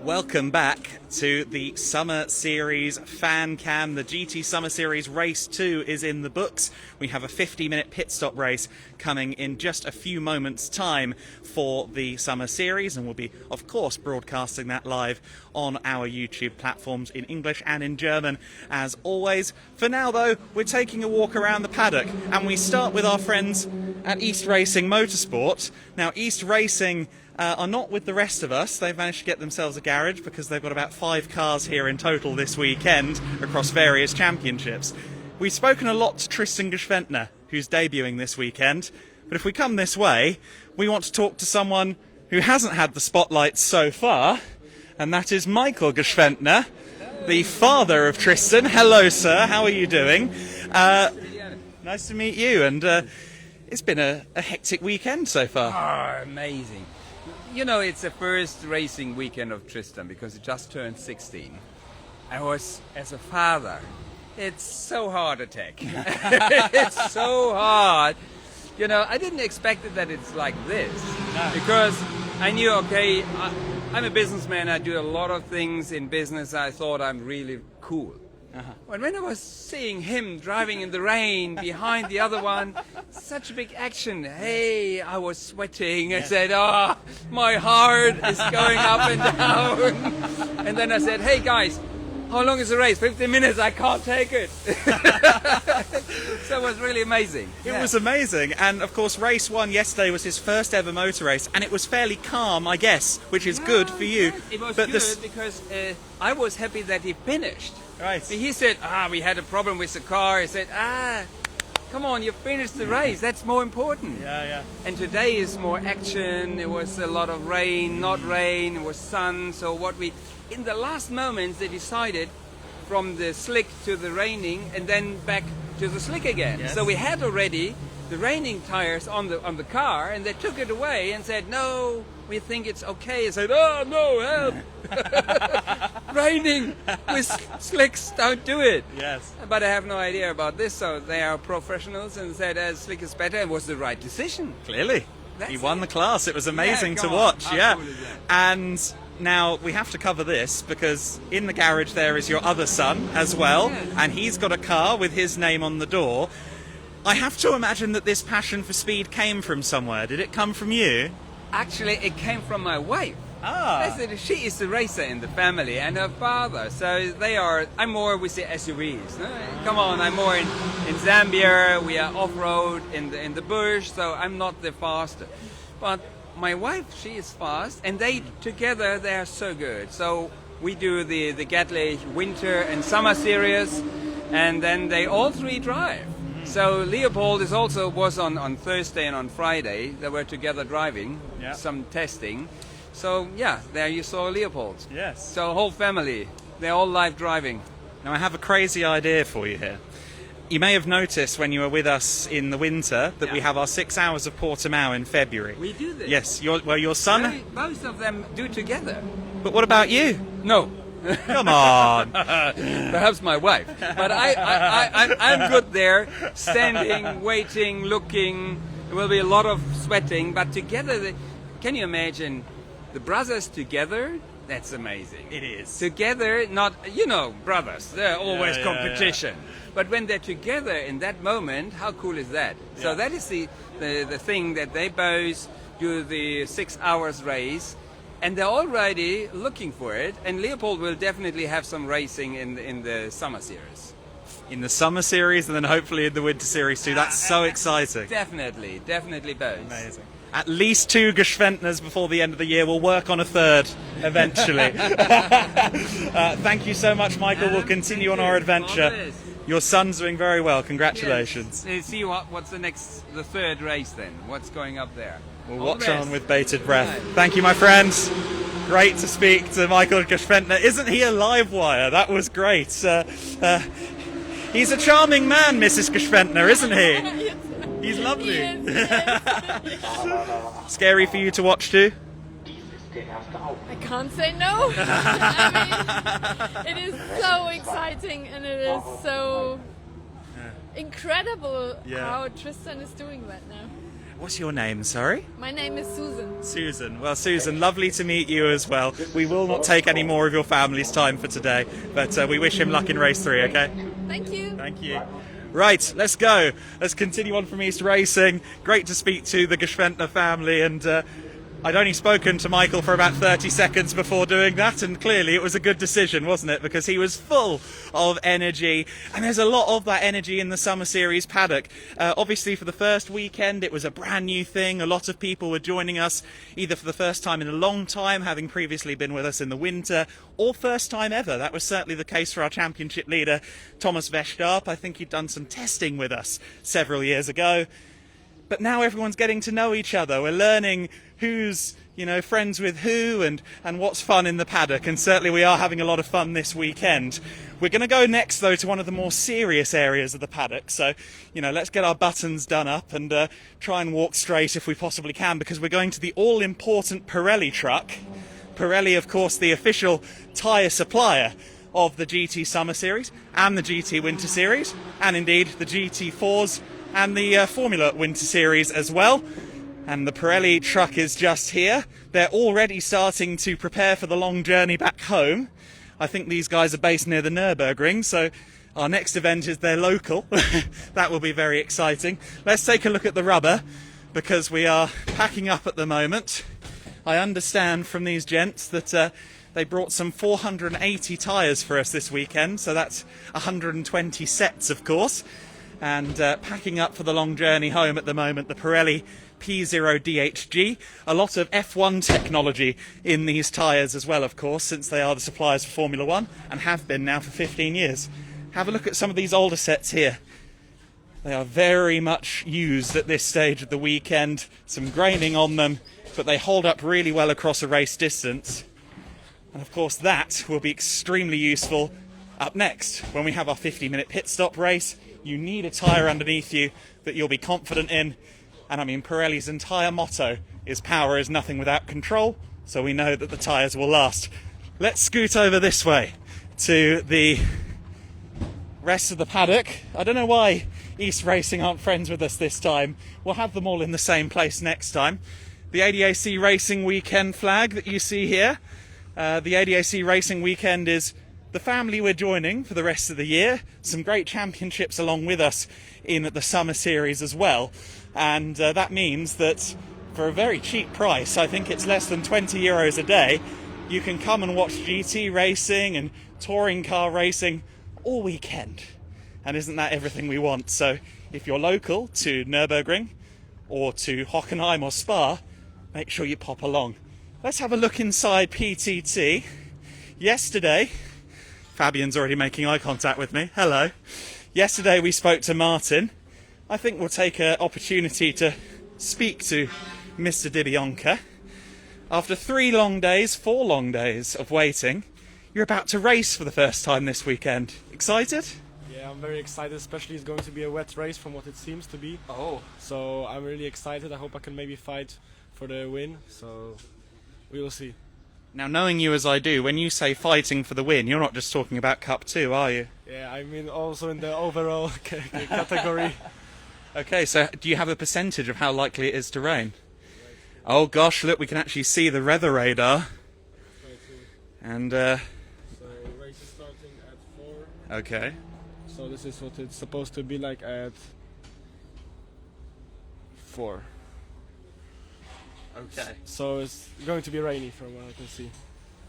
Welcome back to the Summer Series Fan Cam. The GT Summer Series Race 2 is in the books. We have a 50-minute pit stop race coming in just a few moments' time for the Summer Series, and we'll be, of course, broadcasting that live on our YouTube platforms in English and in German, as always. For now, though, we're taking a walk around the paddock, and we start with our friends at East Racing Motorsport. Now, East Racing are not with the rest of us. They've managed to get themselves a garage because they've got about 5 cars here in total this weekend across various championships. We've spoken a lot to Tristan Geschwendtner, who's debuting this weekend, but if we come this way, we want to talk to someone who hasn't had the spotlight so far, and that is Michael Geschwendtner, the father of Tristan. Hello, sir. How are you doing? Nice to meet you, and it's been a hectic weekend so far. Oh, amazing. You know, it's the first racing weekend of Tristan because he just turned 16. I was, as a father, it's so hard to take. It's so hard. You know, I didn't expect it that it's like this. No. Because I knew, okay, I'm a businessman. I do a lot of things in business. I thought I'm really cool. But when I was seeing him driving in the rain behind the other one, such a big action. Hey, I was sweating. I said, oh, my heart is going up and down. And then I said, hey guys, how long is the race? 15 minutes, I can't take it. So it was really amazing. It was amazing. And of course, race 1 yesterday was his first ever motor race, and it was fairly calm, I guess, which is good for you. Yes, it was good because I was happy that he finished. Right. He said, we had a problem with the car. He said, come on, you finished the race. That's more important. Yeah. And today is more action. It was a lot of rain, not rain. It was sun. So in the last moments, they decided from the slick to the raining and then back to the slick again. Yes. So we had already the raining tires on the car, and they took it away and said, no, we think it's okay. I said, oh, no, help. Raining with slicks, don't do it. Yes. But I have no idea about this, so they are professionals and said slick is better. It was the right decision. Clearly. He won the class. It was amazing to come on. watch. How cool is that? And now we have to cover this because in the garage there is your other son as well, and he's got a car with his name on the door. I have to imagine that this passion for speed came from somewhere. Did it come from you? Actually, it came from my wife. She is the racer in the family, and her father. So I'm more with the SUVs. Come on, I'm more in Zambia. We are off-road in the bush, so I'm not the fastest. But my wife, she is fast, and they are so good. So we do the Gatley Winter and Summer Series, and then they all 3 drive. So Leopold was on Thursday and on Friday. They were together driving, some testing. So yeah, there you saw Leopold. Yes. So whole family, they're all live driving. Now I have a crazy idea for you here. You may have noticed when you were with us in the winter that we have our 6 hours of Portimao in February. We do this. Yes, your son... Most of them do together. But what about you? No. Come on. Perhaps my wife. But I'm good there, standing, waiting, looking. There will be a lot of sweating, but together, can you imagine the brothers together? That's amazing. It is. Together, not, brothers, they're always competition. But when they're together in that moment, how cool is that? Yeah. So that is the thing that they both do the 6 hours race. And they're already looking for it, and Leopold will definitely have some racing in the Summer Series. In the Summer Series, and then hopefully in the Winter Series too. That's so exciting. Definitely both. Amazing. At least 2 Geschwendtners before the end of the year. We'll work on a 3rd eventually. Thank you so much, Michael. We'll continue on our adventure. Your son's doing very well. Congratulations. Yes. See what's the 3rd race then? What's going up there? We'll watch on with bated breath. Thank you, my friends. Great to speak to Michael Geschwendtner. Isn't he a live wire? That was great. He's a charming man, Mrs. Geschwendtner, isn't he? He's lovely. Scary for you to watch too? I can't say no. I mean, it is so exciting, and it is so incredible how Tristan is doing right now. What's your name, sorry? My name is Susan. Susan. Well, Susan, lovely to meet you as well. We will not take any more of your family's time for today, but we wish him luck in race 3, okay? Thank you. Thank you. Right, let's go. Let's continue on from East Racing. Great to speak to the Geschwendtner family, and I'd only spoken to Michael for about 30 seconds before doing that, and clearly it was a good decision, wasn't it? Because he was full of energy, and there's a lot of that energy in the Summer Series paddock. Obviously, for the first weekend, it was a brand new thing. A lot of people were joining us, either for the first time in a long time, having previously been with us in the winter, or first time ever. That was certainly the case for our championship leader, Thomas Westarp. I think he'd done some testing with us several years ago. But now everyone's getting to know each other. We're learning who's, friends with who and what's fun in the paddock. And certainly we are having a lot of fun this weekend. We're going to go next, though, to one of the more serious areas of the paddock. So, let's get our buttons done up and try and walk straight if we possibly can, because we're going to the all-important Pirelli truck. Pirelli, of course, the official tyre supplier of the GT Summer Series and the GT Winter Series, and indeed the GT4s and the Formula Winter Series as well. And the Pirelli truck is just here. They're already starting to prepare for the long journey back home. I think these guys are based near the Nürburgring, so our next event is their local. That will be very exciting. Let's take a look at the rubber, because we are packing up at the moment. I understand from these gents that they brought some 480 tyres for us this weekend, so that's 120 sets, of course. And packing up for the long journey home at the moment, the Pirelli P0DHG. A lot of F1 technology in these tyres as well, of course, since they are the suppliers for Formula 1 and have been now for 15 years. Have a look at some of these older sets here. They are very much used at this stage of the weekend. Some graining on them, but they hold up really well across a race distance. And of course that will be extremely useful up next when we have our 50-minute pit stop race. You need a tyre underneath you that you'll be confident in. And I mean, Pirelli's entire motto is power is nothing without control, so we know that the tyres will last. Let's scoot over this way to the rest of the paddock. I don't know why East Racing aren't friends with us this time. We'll have them all in the same place next time. The ADAC Racing Weekend flag that you see here. The ADAC Racing Weekend is the family we're joining for the rest of the year. Some great championships along with us in the Summer Series as well. And that means that for a very cheap price, I think it's less than 20 euros a day, you can come and watch GT racing and touring car racing all weekend. And isn't that everything we want? So if you're local to Nürburgring or to Hockenheim or Spa, make sure you pop along. Let's have a look inside PTT. Yesterday, Fabian's already making eye contact with me. Hello. Yesterday we spoke to Martin. I think we'll take an opportunity to speak to Mr. Di Bianca. After 4 long days of waiting, you're about to race for the first time this weekend. Excited? Yeah, I'm very excited, especially it's going to be a wet race from what it seems to be. Oh. So I'm really excited. I hope I can maybe fight for the win. So we will see. Now, knowing you as I do, when you say fighting for the win, you're not just talking about Cup 2, are you? Yeah, I mean also in the overall category. Okay, so do you have a percentage of how likely it is to rain? Oh gosh, look, we can actually see the weather radar. And so race is starting at 4. Okay. So this is what it's supposed to be like at 4. Okay. So it's going to be rainy from what I can see.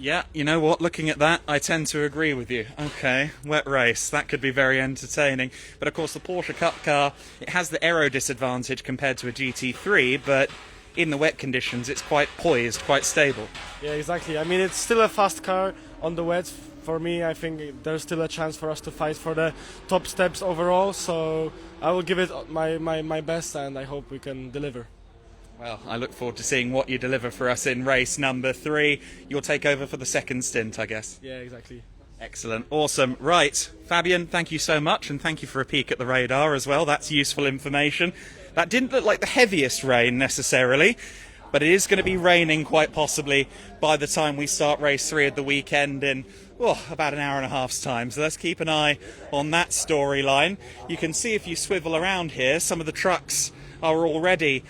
Yeah, you know what, looking at that, I tend to agree with you. Okay, wet race, that could be very entertaining. But of course the Porsche Cup car, it has the aero disadvantage compared to a GT3, but in the wet conditions it's quite poised, quite stable. Yeah, exactly. I mean, it's still a fast car on the wet. For me, I think there's still a chance for us to fight for the top steps overall, so I will give it my best and I hope we can deliver. Well, I look forward to seeing what you deliver for us in race number 3. You'll take over for the second stint, I guess. Yeah, exactly. Excellent. Awesome. Right. Fabian, thank you so much, and thank you for a peek at the radar as well. That's useful information. That didn't look like the heaviest rain necessarily, but it is going to be raining quite possibly by the time we start race 3 of the weekend in about an hour and a half's time. So let's keep an eye on that storyline. You can see if you swivel around here, some of the trucks are already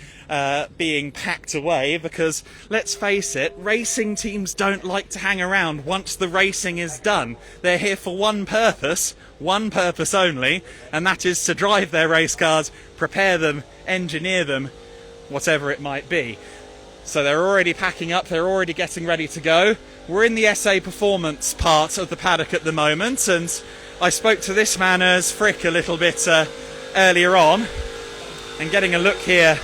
being packed away because, let's face it, racing teams don't like to hang around once the racing is done. They're here for one purpose only, and that is to drive their race cars, prepare them, engineer them, whatever it might be. So they're already packing up, they're already getting ready to go. We're in the SA performance part of the paddock at the moment, and I spoke to this man, Urs Frick, a little bit earlier on, and getting a look here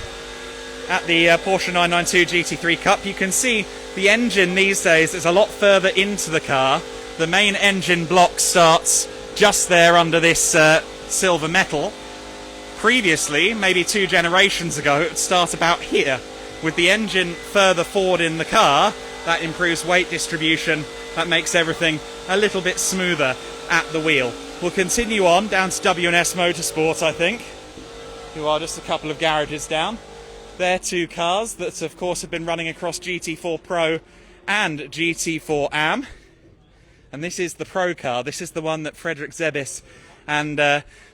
at the Porsche 992 GT3 Cup. You can see the engine these days is a lot further into the car. The main engine block starts just there under this silver metal. Previously, maybe 2 generations ago, it would start about here. With the engine further forward in the car, that improves weight distribution, that makes everything a little bit smoother at the wheel. We'll continue on down to W&S Motorsport, I think, who are just a couple of garages down. They're 2 cars that, of course, have been running across GT4 Pro and GT4 AM. And this is the Pro car. This is the one that Frederik Zebis and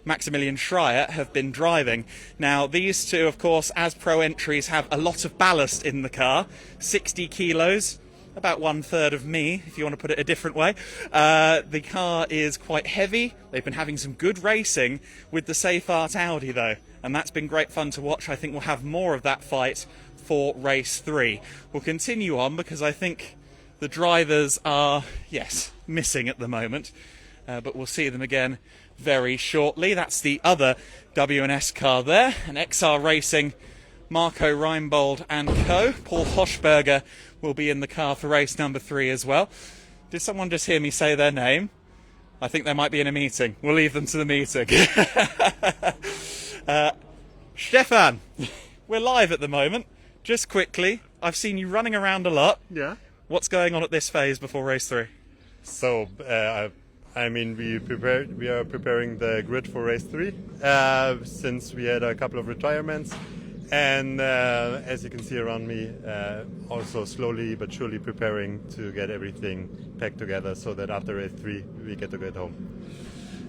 Maximilian Schreier have been driving. Now, these two, of course, as Pro entries, have a lot of ballast in the car. 60 kilos, about 1/3 of me, if you want to put it a different way. The car is quite heavy. They've been having some good racing with the Safe Art Audi, though, and that's been great fun to watch. I think we'll have more of that fight for race 3. We'll continue on because I think the drivers are, yes, missing at the moment, but we'll see them again very shortly. That's the other W&S car there, an XR Racing, Marco Reinbold and co. Paul Hoschberger will be in the car for race number 3 as well. Did someone just hear me say their name? I think they might be in a meeting. We'll leave them to the meeting. Stefan, we're live at the moment. Just quickly, I've seen you running around a lot. Yeah. What's going on at this phase before race 3? So, I mean, we are preparing the grid for race 3 since we had a couple of retirements. And as you can see around me, also slowly but surely preparing to get everything packed together so that after race 3 we get to get home.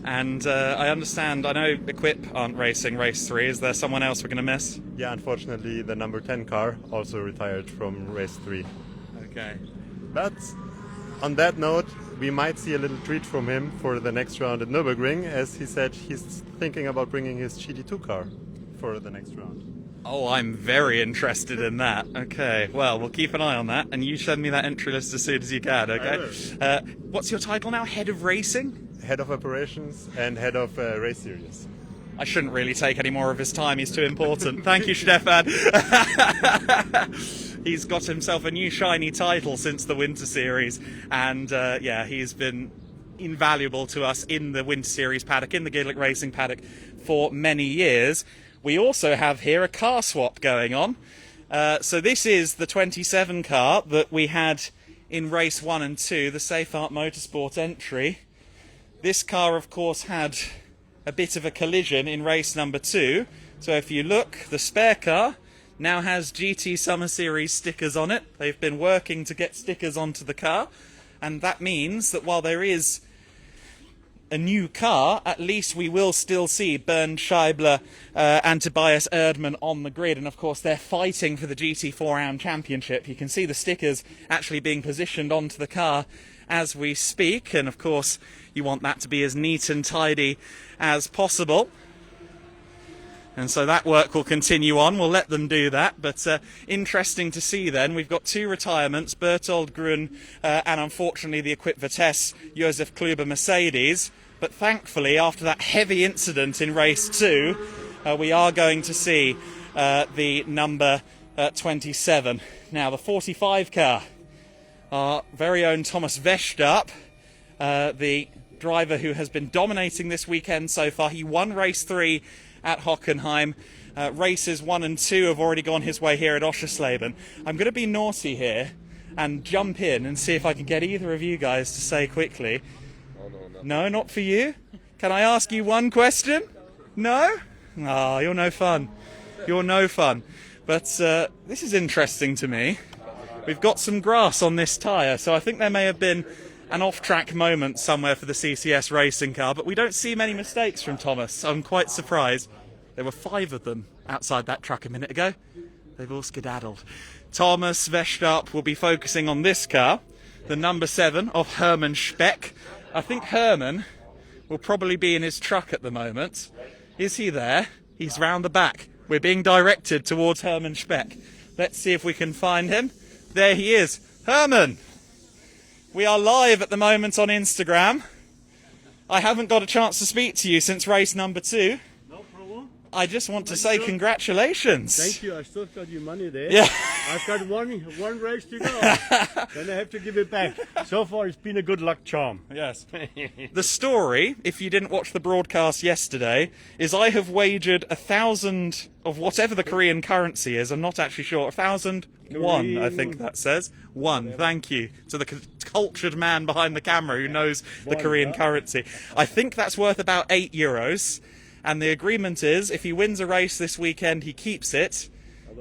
And I understand, I know Equip aren't racing race 3. Is there someone else we're going to miss? Yeah, unfortunately the number 10 car also retired from race 3. Okay. But on that note, we might see a little treat from him for the next round at Nürburgring, as he said he's thinking about bringing his GT2 car for the next round. Oh, I'm very interested in that. Okay, well, we'll keep an eye on that, and you send me that entry list as soon as you can, okay? What's your title now? Head of Racing? Head of Operations and Head of Race Series. I shouldn't really take any more of his time, he's too important. Thank you, Stefan. He's got himself a new shiny title since the Winter Series, and yeah, he's been invaluable to us in the Winter Series paddock, in the Gidlick Racing paddock for many years. We also have here a car swap going on. So this is the 27 car that we had in race 1 and 2, the Safe Art Motorsport entry. This car, of course, had a bit of a collision in race number 2. So if you look, the spare car now has GT Summer Series stickers on it. They've been working to get stickers onto the car, and that means that while there is a new car, at least we will still see Bernd Scheibler and Tobias Erdmann on the grid, and of course they're fighting for the GT4 AM Championship. You can see the stickers actually being positioned onto the car as we speak, and of course you want that to be as neat and tidy as possible. And so that work will continue on. We'll let them do that. But interesting to see then. We've got 2 retirements, Bertold Grun and unfortunately the Equip Vitesse Josef Kluber Mercedes. But thankfully, after that heavy incident in race 2, we are going to see the number 27. Now, the 45 car, our very own Thomas Westap, the driver who has been dominating this weekend so far. He won race 3 at Hockenheim. Races 1 and 2 have already gone his way here at Oschersleben. I'm going to be naughty here and jump in and see if I can get either of you guys to say quickly. No, not for you? Can I ask you one question? No? Oh, you're no fun. You're no fun. But this is interesting to me. We've got some grass on this tyre, so I think there may have been an off-track moment somewhere for the CCS racing car, but we don't see many mistakes from Thomas. I'm quite surprised. There were 5 of them outside that truck a minute ago. They've all skedaddled. Thomas Verstappen will be focusing on this car, the number 7 of Hermann Speck. I think Hermann will probably be in his truck at the moment. Is he there? He's round the back. We're being directed towards Hermann Speck. Let's see if we can find him. There he is. Hermann! We are live at the moment on Instagram. I haven't got a chance to speak to you since race number 2. No problem. I just want to say congratulations. Thank you. I still got your money there. Yeah. I've got one race to go. Then I have to give it back. So far, it's been a good luck charm. Yes. The story, if you didn't watch the broadcast yesterday, is I have wagered 1,000 of whatever the Korean currency is. I'm not actually sure. 1,001, I think that says. 1. Thank you to the cultured man behind the camera who knows the Korean currency. I think that's worth about €8. And the agreement is, if he wins a race this weekend, he keeps it.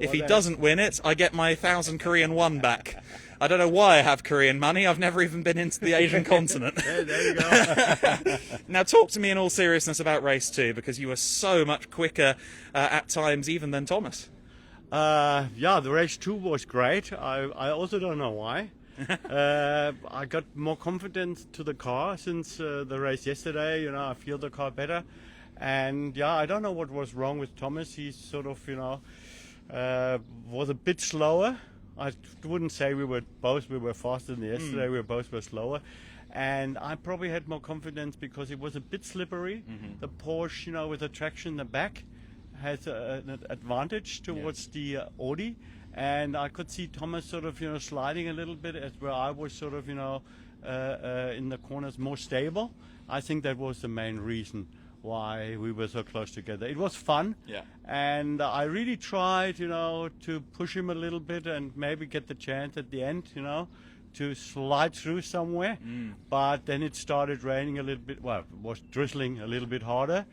If he doesn't win it, I get my 1,000 Korean won back. I don't know why I have Korean money. I've never even been into the Asian continent. There you go. Now, talk to me in all seriousness about race 2, because you were so much quicker at times even than Thomas. Yeah, the race 2 was great. I also don't know why. I got more confidence to the car since the race yesterday. I feel the car better. And yeah, I don't know what was wrong with Thomas. He sort of, was a bit slower. I wouldn't say we were faster than yesterday. We both were slower. And I probably had more confidence because it was a bit slippery. The Porsche, with the traction in the back, has an advantage towards the Audi. And I could see Thomas sort of, sliding a little bit, as where I was sort of, in the corners more stable. I think that was the main reason why we were so close together. It was fun, and I really tried, to push him a little bit and maybe get the chance at the end, to slide through somewhere. But then it started raining a little bit. Well, it was drizzling a little bit harder,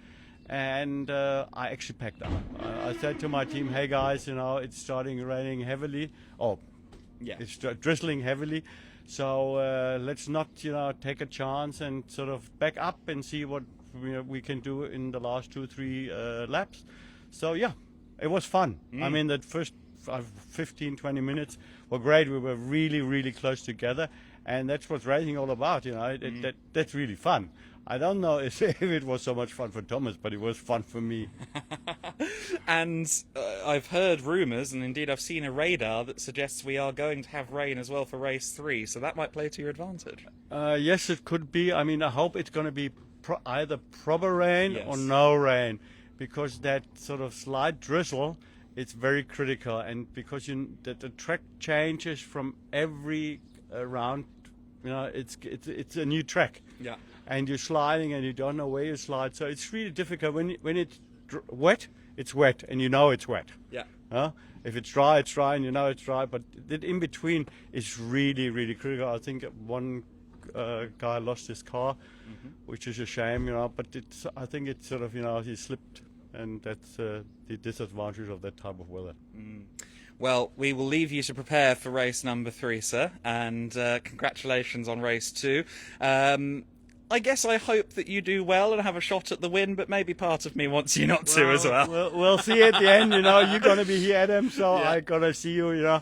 and I actually packed up. I said to my team, "Hey guys, it's starting raining heavily. It's drizzling heavily. So let's not, take a chance and sort of back up and see what we can do in the last 2-3 laps." So yeah, it was fun. I mean, that first 15-20 minutes were great. We were really, really close together, and that's what racing all about. That's really fun. I don't know if it was so much fun for Thomas, but it was fun for me. And I've heard rumours, and indeed I've seen a radar that suggests we are going to have rain as well for race 3, so that might play to your advantage. Yes, it could be. I mean, I hope it's going to be either proper rain or no rain, because that sort of slight drizzle, it's very critical. And because the track changes from every round, it's a new track. Yeah. And you're sliding and you don't know where you slide, so it's really difficult. When it's wet, it's wet, and it's wet. Yeah. If it's dry, it's dry, and it's dry. But that in between is really, really critical. I think one guy lost his car, which is a shame, But I think it's sort of, he slipped, and that's the disadvantage of that type of weather. Well, we will leave you to prepare for race number 3, sir, and congratulations on race 2. I guess I hope that you do well and have a shot at the win, but maybe part of me wants you not to as well. We'll see at the end, You're going to be here, Adam, so I'm going to see you,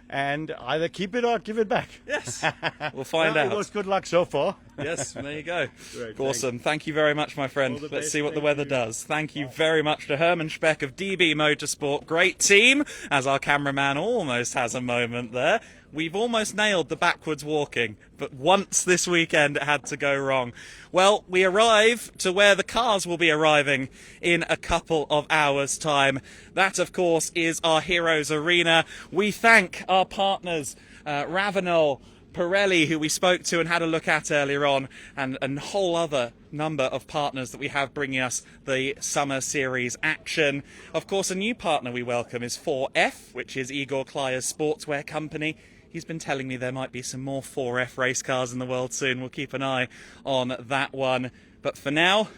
and either keep it or give it back. Yes, we'll find out. It was good luck so far. Yes, there you go. Great, awesome. Thank you very much, my friend. Let's see what the weather does. Thank you very much to Hermann Speck of DB Motorsport. Great team, as our cameraman almost has a moment there. We've almost nailed the backwards walking, but once this weekend it had to go wrong. Well, we arrive to where the cars will be arriving in a couple of hours' time. That, of course, is our Heroes Arena. We thank our partners, Ravenel, Pirelli, who we spoke to and had a look at earlier on, and a whole other number of partners that we have bringing us the Summer Series action. Of course, a new partner we welcome is 4F, which is Igor Klaier's sportswear company. He's been telling me there might be some more 4F race cars in the world soon. We'll keep an eye on that one. But for now,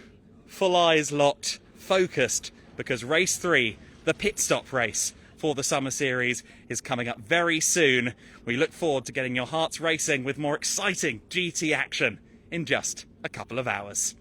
full eyes locked, focused, because race 3, the pit stop race for the Summer Series, is coming up very soon. We look forward to getting your hearts racing with more exciting GT action in just a couple of hours.